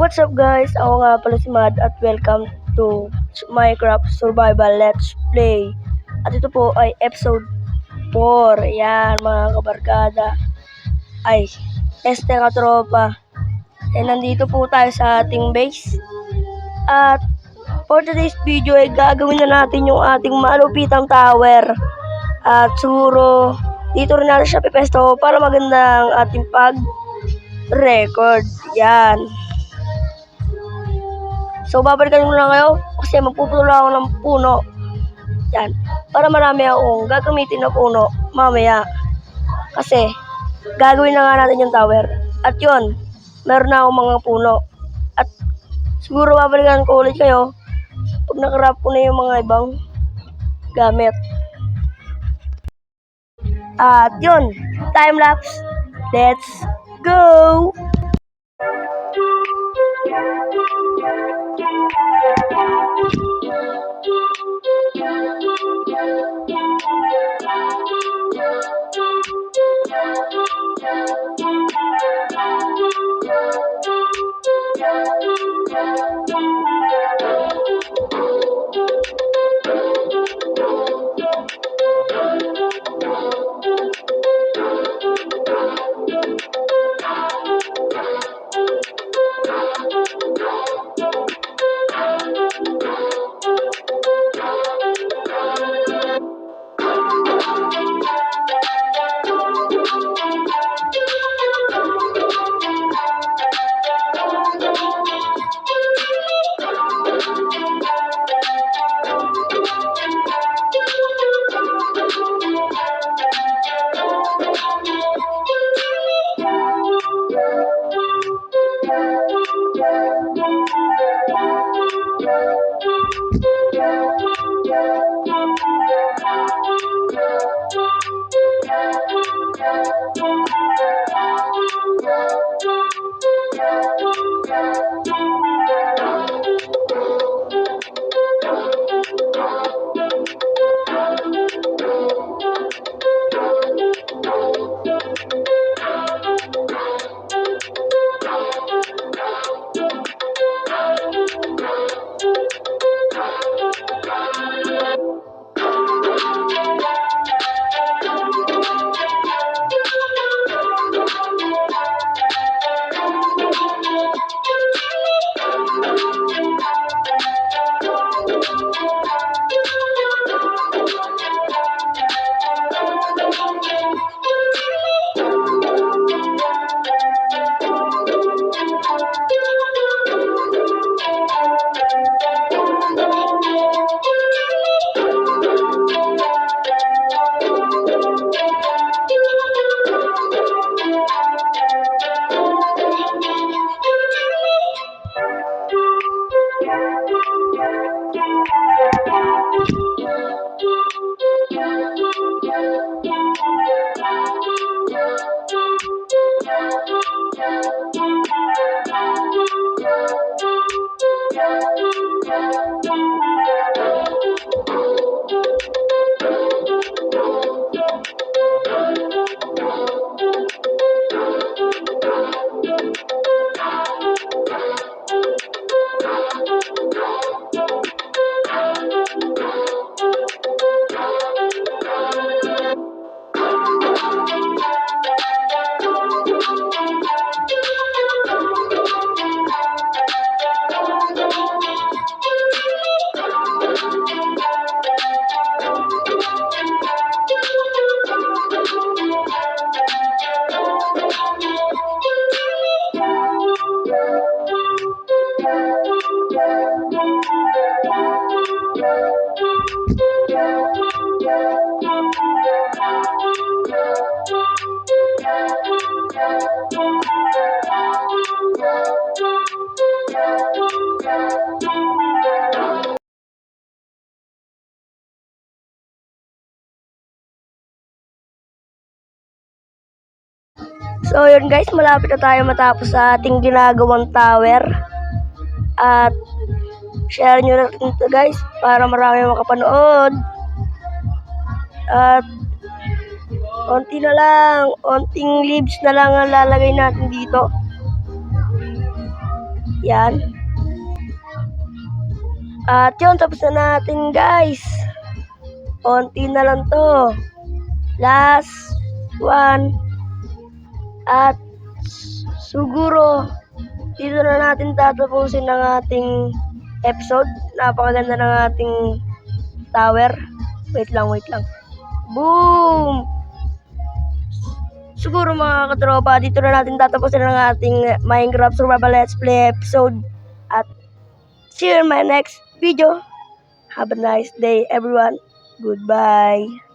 What's up guys? Ako nga pala si Mad at welcome to Minecraft Survival Let's Play. At ito po ay episode 4. Yan mga kabarkada. Ay, este katropa. Nandito po tayo sa ating base. At for today's video ay gagawin na natin yung ating malupitang tower. At siguro dito rin natin siya pipesto para maganda ang ating pag-record. Yan. So, babalikan ko lang kayo kasi magpuputol ako ng puno. Yan. Para marami akong gagamitin na puno mamaya. Kasi, gagawin na nga natin yung tower. At yun, meron na akong mga puno. At siguro babalikan ko ulit kayo pag nakarap ko na yung mga ibang gamit. At yun, time lapse. Let's go! So yun guys, malapit na tayo matapos sa ating ginagawang tower. At share nyo rin ito guys para marami makapanood. At konti na lang, konting leaves na lang ang lalagay natin dito. Yan. At yun, tapos na natin guys. Konti na lang to. Last one. At siguro dito na natin tatapusin ang ating episode. Napakaganda ng ating tower. Wait lang. Boom! Siguro mga katropa, dito na natin tatapusin ang ating Minecraft Survival Let's Play episode. At see you in my next video. Have a nice day everyone. Goodbye.